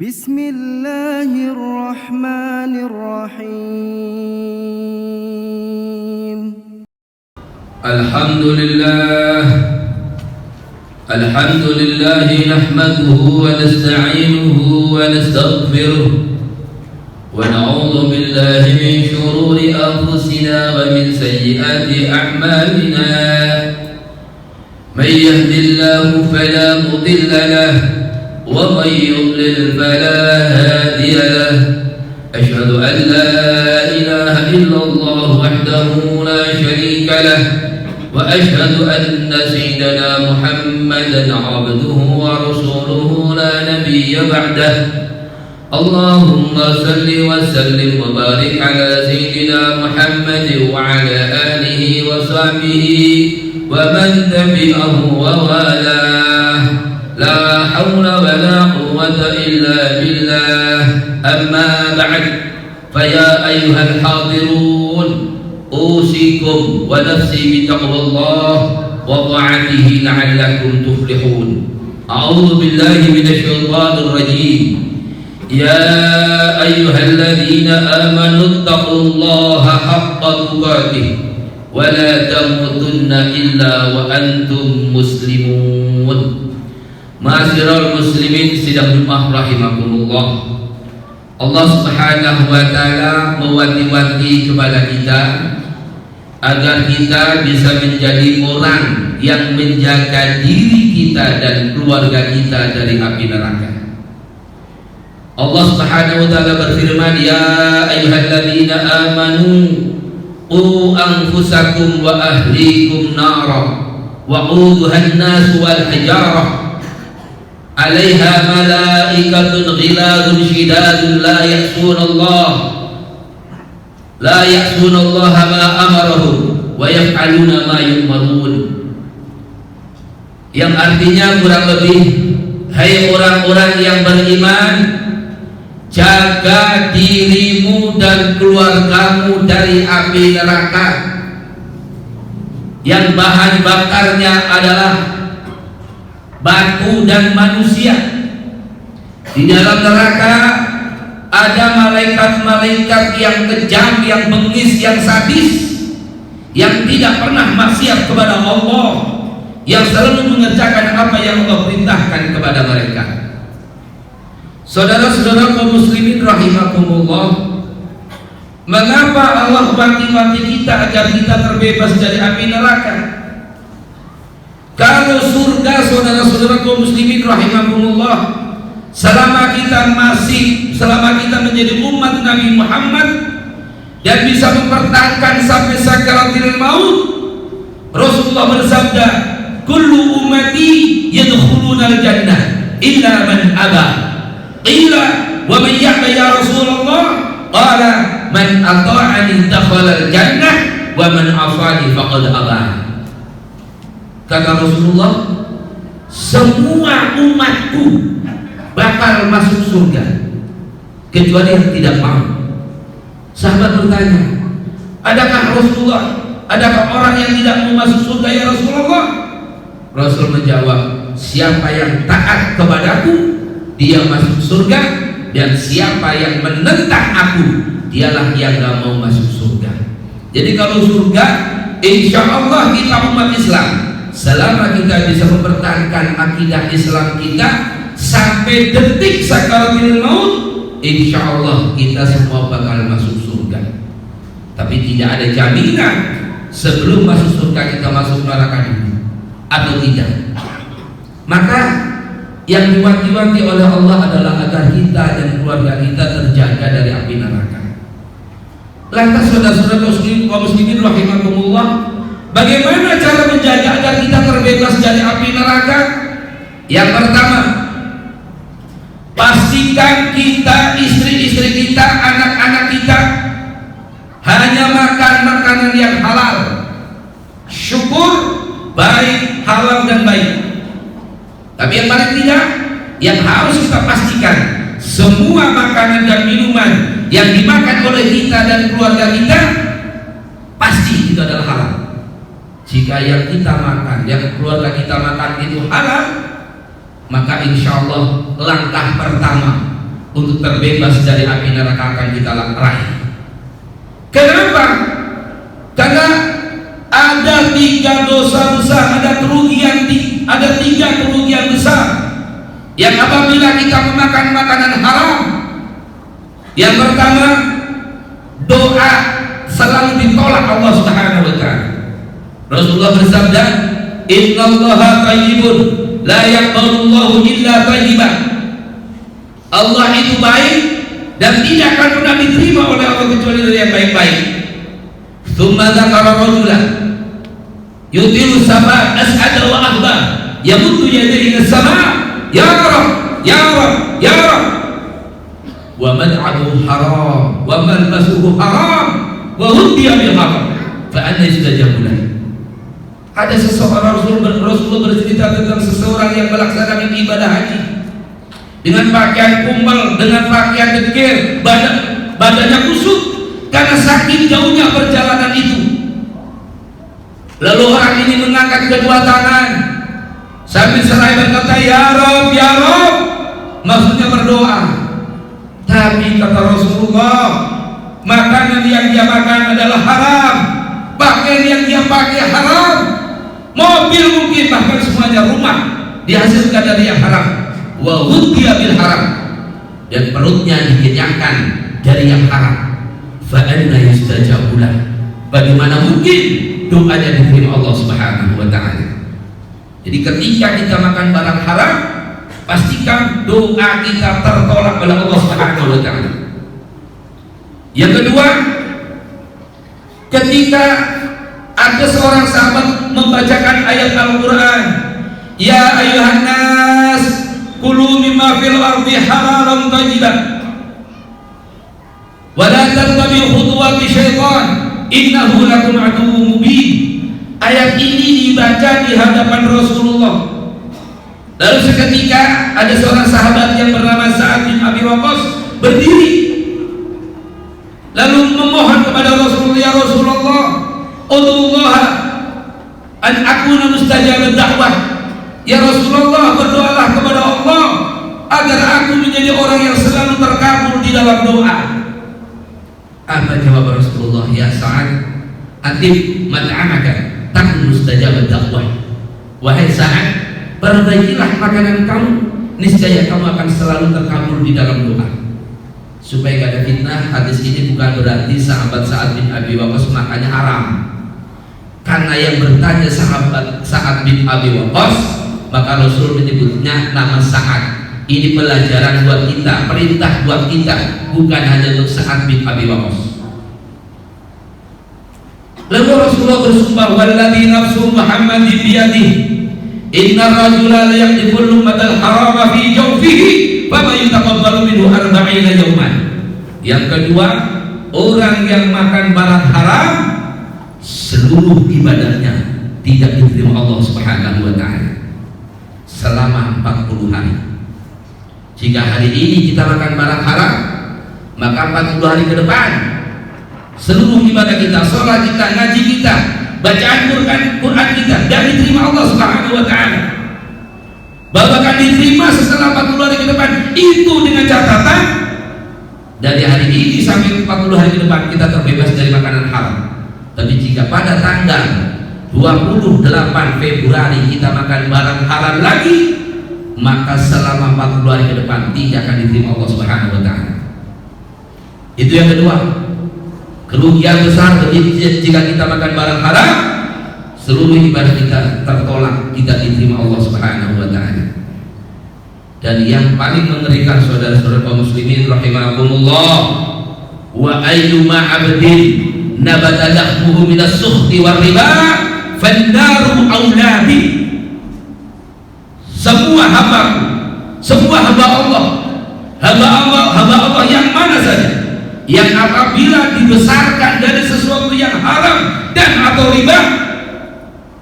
Bismillahirrahmanirrahim. Alhamdulillah nahmaduhu wa nasta'inuhu wa nastaghfiruh wa na'udzu billahi min shururi anfusina wa min sayyiati a'malina. May yahdihillahu fala mudilla lahu wa may yudlil fala hadiya lahu. Ashhadu an la ilaha illallah wahdahu la sharika lahu wa ashhadu anna sayyidana Muhammadan abduhu wa rasuluhu la nabiyya ba'dahu. Allahumma salli wa sallim wa barik ala sayyidina Muhammad wa ala alihi wa sahbihi wa man tabi'ahu wa walah. La hawla wa la quwwata illa billah. Amma ba'd, fa ya ayyuhal hadirun, usikum wa nafsi bitaqwallah wa ta'atihi la'allakum tuflihun. A'udzu billahi minasy syaithanir rajim. Ya ayyuhalladzina amanu taqullaha haqqa tuqatih wa la tamutunna illa wa antum muslimun. Ma'asyiral muslimin sidang Jumat rahimakumullah. Allah Subhanahu wa taala mewanti-wanti kepada kita agar kita bisa menjadi orang yang menjaga diri kita dan keluarga kita dari api neraka. Allah Subhanahu wa taala berfirman, ya ayyuhalladzina amanu qu anfusakum wa ahlikum nara wa quduhan nas wal hajarah 'alaiha malaikatun ghiladun shidadun la ya'sunallaha ma amarahum wa yaf'aluna ma yu'marun. Yang artinya kurang lebih, hai orang-orang yang beriman, jaga dirimu dan keluargamu dari api neraka yang bahan bakarnya adalah batu dan manusia. Di dalam neraka ada malaikat-malaikat yang kejam, yang bengis, yang sadis, yang tidak pernah maksiat kepada Allah, yang selalu mengerjakan apa yang Allah perintahkan kepada mereka. Saudara-saudara kaum muslimin rahimakumullah, mengapa Allah wanti-wanti kita agar kita terbebas dari api neraka? Kalau surga, saudara-saudara kaum muslimin rahimakumullah, selama kita menjadi umat Nabi Muhammad dan bisa mempertahankan sampai sakaratil maut, Rasulullah bersabda, kullu ummati yadkhulunal jannah illa man aba. Qila wa man ya'ba ya Rasulullah? Qala man ata'ani dakhala al-jannah wa man 'asani faqad aba. Kata Rasulullah, semua umatku bakal masuk surga kecuali yang tidak mau. Sahabat bertanya, adakah Rasulullah, adakah orang yang tidak mau masuk surga ya Rasulullah? Rasul menjawab, siapa yang taat kepadaku dia masuk surga, dan siapa yang menentang aku dialah yang gak mau masuk surga. Jadi kalau surga, insya Allah kita umat Islam, selama kita bisa mempertahankan akidah Islam kita sampai detik sakaratul maut, insya Allah kita semua bakal masuk surga. Tapi tidak ada jaminan sebelum masuk surga kita masuk neraka dulu atau tidak. Maka yang diwanti-wanti oleh Allah adalah agar kita dan keluarga kita terjaga dari api neraka. Lantas saudara-saudara kaum muslimin rahimakumullah, bagaimana cara menjaga agar kita terbebas dari api neraka? Yang pertama, pastikan kita, istri-istri kita, anak-anak kita hanya makan makanan yang halal. Syukur, baik, halal dan baik. Tapi yang paling tidak, yang harus kita pastikan, semua makanan dan minuman yang dimakan oleh kita dan keluarga kita pasti itu adalah halal. Jika yang kita makan, yang keluarga kita makan itu halal, maka insya Allah langkah pertama untuk terbebas dari api neraka akan kita raih. Kenapa? Karena ada 3 dosa besar, ada tiga kerugian besar yang apabila kita memakan makanan haram. Yang pertama, doa selalu ditolak Allah Subhanahu wa taala. Rasulullah bersabda, "Innallaha thayyibun la yaqbalullahu illa thayyiban." Allah itu baik dan tidak akan pernah diterima oleh Allah kecuali dari yang baik-baik. Tsumma dzakara rajulan yutilu sama as'ada wa ahba yamuddu yadayhi ila sama, ya rab ya rab ya rab, wa mad'amuhu haram wa malbasuhu haram wa hudiya bil haram fa anna yustajabu lahu. Ada seseorang, Rasulullah bercerita tentang seseorang yang melaksanakan ibadah haji dengan pakaian kumbal, dengan pakaian dekir, badannya kusut karena saking jauhnya perjalanan itu. Lalu orang ini mengangkat kedua tangan sambil seraya berkata, ya Rob, maksudnya berdoa. Tapi kata Rasulullah, makanan yang dia makan adalah haram, pakaian yang dia pakai haram, mobil mungkin bahkan semuanya rumah dihasilkan dari yang haram. Wa hudiya bil haram, dan perutnya dikenyangkan dari yang haram. Fa anna yustajabu lahu, bagaimana mungkin doanya diterima Allah Subhanahu wa taala. Jadi ketika kita makan barang haram, pastikan doa kita tertolak oleh Allah Subhanahu wa taala. Yang kedua, ketika ada seorang sahabat membacakan ayat Al-Qur'an, ya ayuhan nas kulu mimma fil ardi halalan thayyiban wa la tattabi'u khutuwati syaitan innahu lakum aduwwum mubin. Ayat ini dibaca di hadapan Rasulullah. Lalu seketika ada seorang sahabat yang bernama Sa'ad bin Abi Waqqas berdiri lalu memohon kepada Rasulullah, ya Rasulullah, ud'ullah an akuna mustajab ad-da'wah. Ya Rasulullah, berdoalah kepada Allah agar aku menjadi orang yang selalu terkabul di dalam doa. Apa jawab Rasulullah? Ya Sa'ad, atib mat'amaka takun mustajab ad-da'wah. Wahai Sa'ad, perbaikilah makanan kamu, niscaya kamu akan selalu terkabul di dalam doa. Supaya gak ada fitnah, hadis ini bukan berarti sahabat Sa'ad bin Abi Waqqas makannya haram. Karena yang bertanya sahabat Sa'ad bin Abi Waqqas, maka Rasul menyebutnya nama Sa'ad. Ini pelajaran buat kita, perintah buat kita, bukan hanya untuk Sa'ad bin Abi Waqqas. Lalu Rasulullah bersumpah, walladzi nafsu Muhammadin biyadihi, inna rajula la yaqdiful lumatal harama fi jawfihi fama yutaqabbalu minhu 40 yawman. Yang kedua, orang yang makan barang haram, seluruh ibadahnya tidak diterima Allah Subhanahu wa taala selama 40 hari. Jika hari ini kita makan barang haram, maka 40 hari ke depan seluruh ibadah kita, sholat kita, ngaji kita, bacaan Quran kita dan diterima Allah Subhanahu wa taala. Bahkan diterima setelah 40 hari ke depan, itu dengan catatan dari hari ini sampai 40 hari ke depan kita terbebas dari makanan haram. Tapi jika pada tanggal 28 Februari kita makan barang haram lagi, maka selama 40 hari ke depan tidak akan diterima Allah Subhanahu wa taala. Itu yang kedua. Kerugian besar jika kita makan barang haram, seluruh ibadah kita tertolak, tidak diterima Allah Subhanahu wa taala. Dan yang paling mengerikan saudara-saudara kaum muslimin rahimakumullah, wa ayyuma 'abdin nabata lahmuhu minas sukhti war riba fannaru aulabi. Semua hamba Allah yang mana saja yang apabila dibesarkan dari sesuatu yang haram dan atau riba,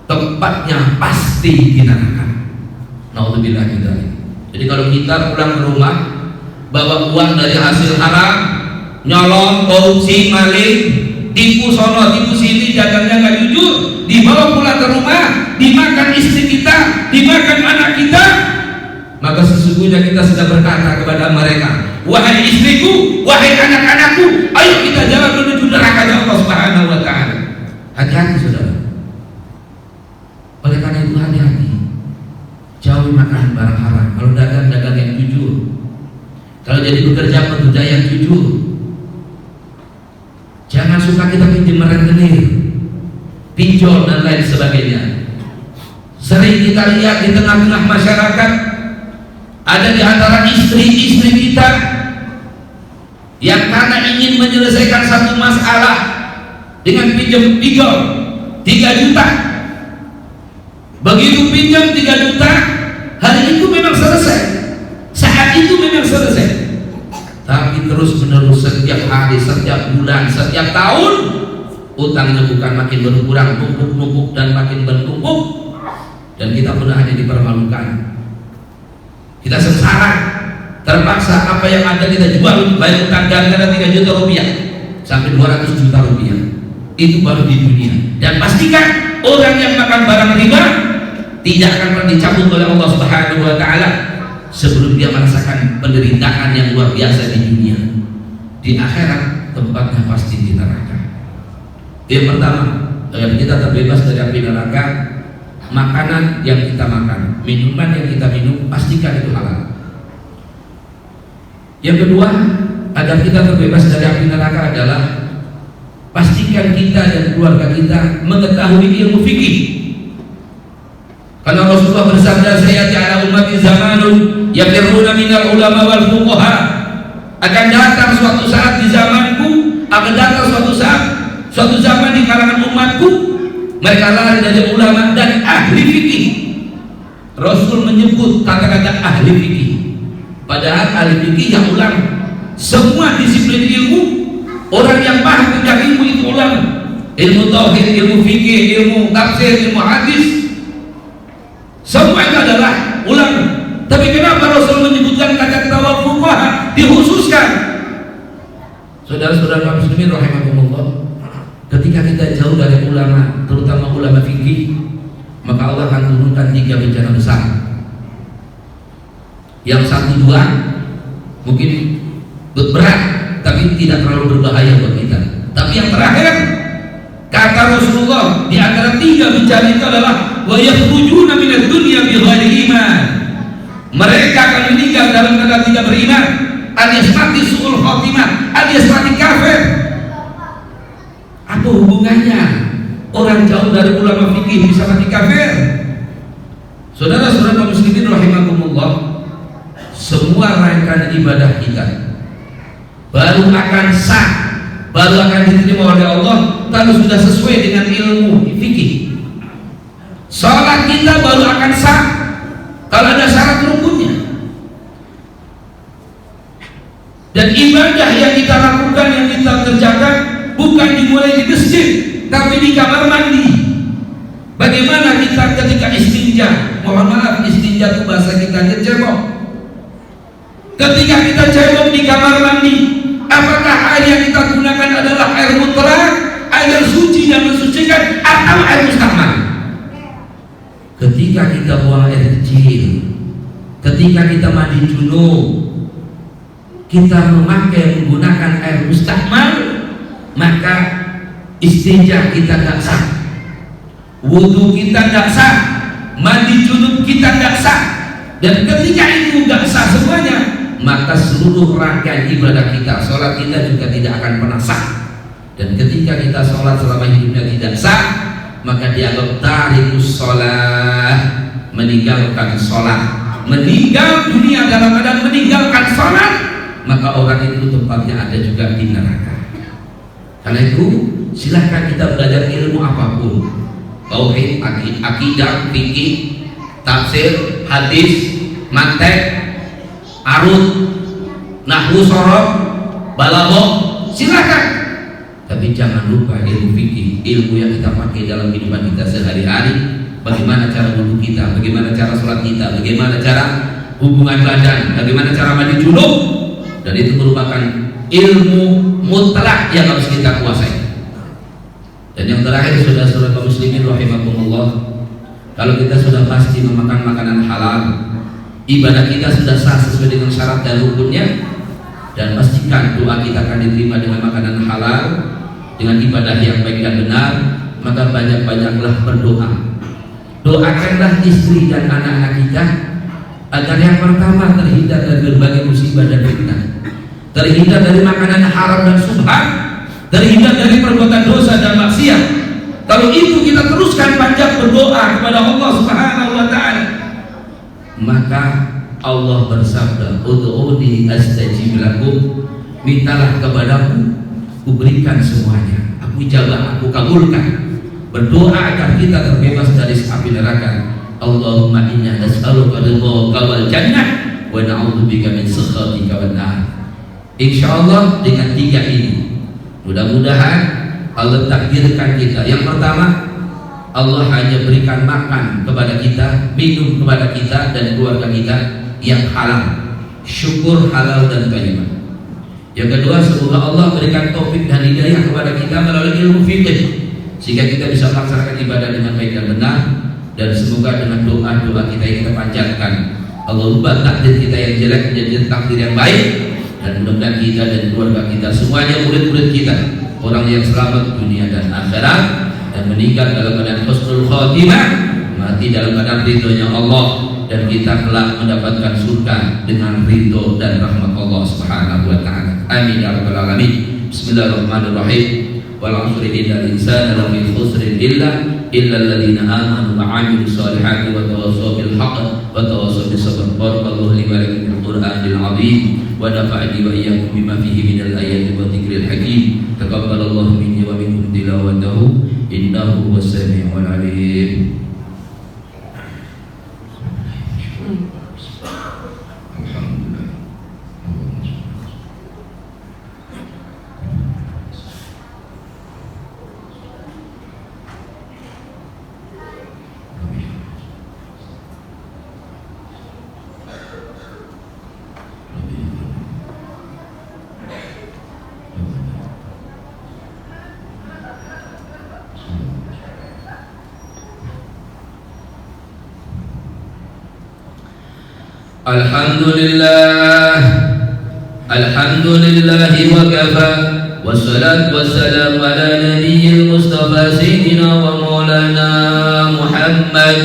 tempatnya pasti di neraka. Naudzubillah min dzalik. Jadi kalau kita pulang ke rumah bawa uang dari hasil haram, nyolong, korupsi, maling, tipu sono, tipu sini, dagangnya nggak jujur, dibawa pulang ke rumah, dimakan istri kita, dimakan anak kita, maka sesungguhnya kita sudah berkata kepada mereka, wahai istriku, wahai anak-anakku, ayo kita jalan menuju neraka Allah Subhanahu wa taala. Hati-hati saudara. Oleh karena itu hati-hati. Jauhi makan barang haram. Kalau dagang yang jujur. Kalau jadi bekerja bekerja yang jujur. Jangan suka kita pinjam rentenir, pinjol dan lain sebagainya. Sering kita lihat di tengah-tengah masyarakat ada di antara istri-istri kita yang karena ingin menyelesaikan satu masalah dengan pinjam pinjol 3 juta. Begitu pinjam 3 juta, hari itu memang selesai, saat itu memang selesai. Tapi terus menerus setiap hari, setiap bulan, setiap tahun, utangnya bukan makin berkurang, numpuk-numpuk dan makin bertumpuk, dan kita pun hanya dipermalukan. Kita sengsara, terpaksa apa yang ada kita jual, bayar utang gara-gara 3 juta rupiah sampai 200 juta rupiah. Itu baru di dunia. Dan pastikan orang yang makan barang riba tidak akan pernah dicabut oleh Allah Subhanahu wa taala sebelum dia merasakan penderitaan yang luar biasa di dunia. Di akhirat tempatnya pasti di neraka. Yang pertama, agar kita terbebas dari api neraka, makanan yang kita makan, minuman yang kita minum, pastikan itu halal. Yang kedua, agar kita terbebas dari api neraka adalah pastikan kita dan keluarga kita mengetahui ilmu fikih. Karena Rasulullah bersabda, sayati ala ummati zamanun yafirruna minal ulama wal fuqaha. Akan datang suatu saat di zamanku, akan datang suatu zaman di kalangan umatku, mereka lari dari ulama dan ahli fikih. Rasul menyebut kata-kata ahli fikih, padahal ahli fikih yang ulama. Semua disiplin ilmu, orang yang paham tentang ilmu itu ulama. Ilmu tauhid, ilmu fikih, ilmu tafsir, ilmu hadis, semua itu adalah ulama. Tapi kenapa Rasul menyebutkan kata-kata wal fuqaha dikhususkan? Saudara-saudara kaum muslimin rahimakumullah, ketika kita jauh dari ulama, terutama ulama fikih, maka Allah akan turunkan 3 bencana besar. Yang 1, 2 mungkin berat, tapi tidak terlalu berbahaya buat kita. Tapi yang terakhir, kata Rasulullah, di antara 3 bencana itu adalah wa yakhrujuna minad dunya bighairi iman. Mereka akan meninggal dalam keadaan tidak beriman, alias mati su'ul khotimah, alias mati kafir. Apa hubungannya orang jauh dari ulama fikih bisa mati kafir? Saudara-saudara muslimin rahimakumullah, semua rangkaian ibadah kita baru akan sah, baru akan diterima oleh Allah kalau sudah sesuai dengan ilmu fikih. Salat kita baru akan sah kalau ada syarat rukunnya. Dan ibadah yang kita lakukan, yang kita kerjakan, bukan dimulai di masjid, tapi di kamar mandi. Bagaimana kita ketika istinja? Mohon maaf, istinja itu bahasa kita cebok. Ketika kita cebok di kamar mandi, apakah air yang kita gunakan adalah air mutlak, air suci yang mensucikan, atau air mustahmal? Ketika kita buang air kecil, ketika kita mandi junub, kita menggunakan air mustahmal, maka istinja kita tidak sah, wudu kita tidak sah, mandi junub kita tidak sah. Dan ketika itu tidak sah semuanya, maka seluruh rangkaian ibadah kita, sholat kita juga tidak akan pernah sah. Dan ketika kita sholat selama hidupnya tidak sah, maka dianggap tarikus sholat, meninggalkan sholat, meninggal dunia dalam keadaan meninggalkan sholat, maka orang itu tempatnya ada juga di neraka. Karena itu silahkan kita belajar ilmu apapun, tauhid, akidah, fikih, tafsir, hadis, mantek, arut, nahwu, sorof, balaghah, silakan. Tapi jangan lupa ilmu fikih, ilmu yang kita pakai dalam kehidupan kita sehari-hari. Bagaimana cara wudu kita, bagaimana cara sholat kita, bagaimana cara hubungan badan, bagaimana cara mandi junub. Dan itu merupakan ilmu mutlak yang harus kita kuasai. Dan yang terakhir, saudara-saudara kaum muslimin rahimakumullah, kalau kita sudah pasti memakan makanan halal, ibadah kita sudah sah sesuai dengan syarat dan rukunnya, dan pastikan doa kita akan diterima dengan makanan halal, dengan ibadah yang baik dan benar. Maka banyak-banyaklah berdoa. Doakanlah istri dan anak-anak kita agar yang pertama terhindar dari berbagai musibah dan fitnah, terhindar dari makanan haram dan subhat, terhindar dari perbuatan dosa dan maksiat. Kalau itu kita teruskan panjang berdoa kepada Allah Subhanahu wa ta'ala, maka Allah bersabda, ud'uni astajib lakum, mintalah kepadaku, kuberikan semuanya, aku jawab, aku kabulkan. Berdoa agar kita terbebas dari api neraka. Allahumma inna nas'aluka ridhaka wal jannah wa na'udzubika min sakhatika wan nar. Insyaallah dengan tiga ini mudah-mudahan Allah takdirkan kita. Yang pertama, Allah hanya berikan makan kepada kita, minum kepada kita dan keluarga kita yang halal, syukur halal dan thayyibah. Yang kedua, semoga Allah berikan taufik dan hidayah kepada kita melalui ilmu fikih, sehingga kita bisa melaksanakan ibadah dengan baik dan benar. Dan semoga dengan doa-doa kita yang kita panjatkan, Allah ubah takdir kita yang jelek menjadi takdir yang baik. Dan mudah-mudahan kita dan keluarga kita semuanya, murid-murid kita, orang yang selamat dunia dan akhirat, dan meninggal dalam keadaan husnul khatimah, mati dalam keadaan ridhonya Allah, dan kita kelak mendapatkan surga dengan ridho dan rahmat Allah Subhanahu wa ta'ala. Amin ya rabbal alamin. Bismillahirrahmanirrahim. Wal 'asri innal insana lafi khusrin illa alladziina aamanu wa 'amilus shalihati wa tawassaw bil haqq wa tawassaw bis sabr. Barakallahu li wa lakum fil Qur'anil 'azim wa nafa'ani wa iyyakum bima fihi minal ayati wa dzikril hakim. Taqabbalallahu minni wa minkum tilawatahu innahu huwas sami'ul 'alim. Alhamdulillah wa kafa, wassalatu wassalamu ala nabiyyil mustafa sayyidina wa maulana Muhammad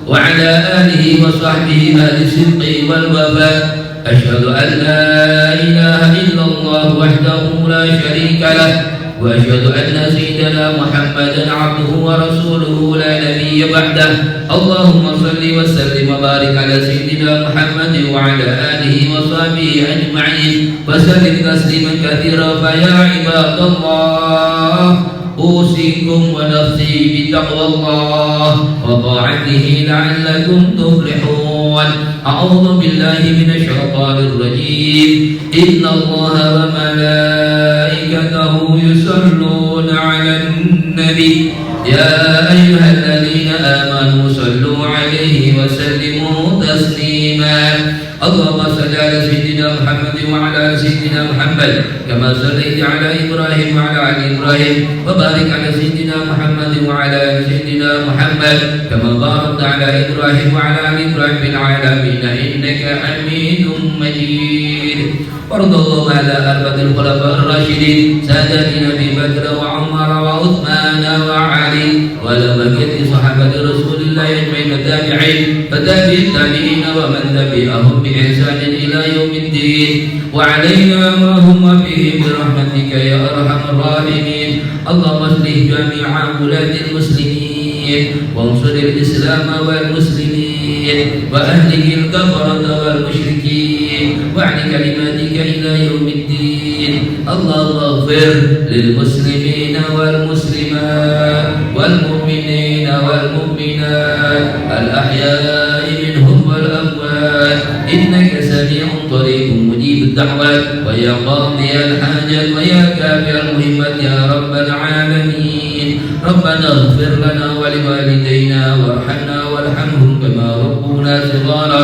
wa ala alihi wa sahbihi ahli sidqi wal wafa. Asyhadu an la ilaha illallah wahdahu la syarika lah, wa asyhadu anna sayyidina Muhammadan abduhu wa rasuluhu la nabiyya ba'dah. Allahumma salli wa sallim wa barik ala sayyidina Muhammad wa ala alihi wa sahbihi ajma'in wa sallim tasliman katsira. Fa ya ibadallah, usikum wa nafsi bi taqwallah wa ta'atihi la'allakum tuflihun. A'udzu billahi minasy syaithanir rajim. Innallaha wa malaikatahu yusholluna 'alan nabi ya ayyuhalladzina amanu shallu 'alaihi wa sallimu taslima. Allahumma shalli ala sayyidina Muhammad wa ala ali sayyidina Muhammad kama shallaita ala Ibrahim wa ala ali Ibrahim wa barik ala sayyidina Muhammad wa ala ali sayyidina Muhammad kama barakta ala Ibrahim wa ala ali Ibrahim fil alamin innaka Hamidum Majid. Wardallahu ala arba'il khulafa'ir rasyidin saadatina Abi Bakr wa Umar wa Utsman wa Ali wa ala baqiyati sahabati Rasulillah ajma'in wa tabi'in wa tabi'it tabi'in wa man tabi'ahum bi ihsanin ila yaumiddin wa alaina ma hum fihi bi rahmatika ya arhamar rahimin. Allahumma aslih jami'a wuladil muslimin wa ansuril islam wal muslimin wa ahlikil kafarata wal musyrikin wa ahli kalimatika ila yaumiddin. Allahumma ighfir lil muslimina wal muslimat wal mu'minina wal mu'minat al ahya'i minhum wal amwat innaka sami'un qaribun mujibud da'wat wa ya qadiyal hajat wa ya kafiyal muhimmat ya rabbal alamin. Rabbana ighfir lana wa liwalidayna warhamna warhamhum kama rabbuna shighara.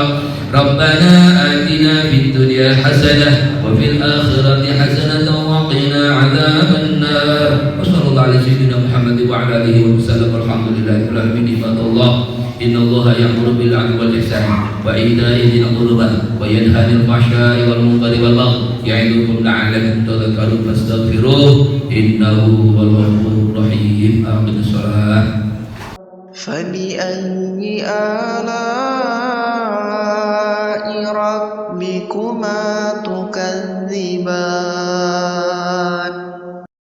Rabbana atina fid dunya hasanah wa fil akhirati hasanah wa qina adzaban nar. Wa sallallahu ala sayyidina Muhammad wa ala alihi wa sallam. Alhamdulillahirabbil alamin. Innallaha ya'muru bil 'adli wal ihsan وإيتاء ذي القربى وينهى عن الفحشاء والمنكر والبغي يعظكم لعلكم تذكرون فاستغفروه إنه هو الغفور الرحيم. أقم الصلاة. فبأي آلاء ربكما تكذبان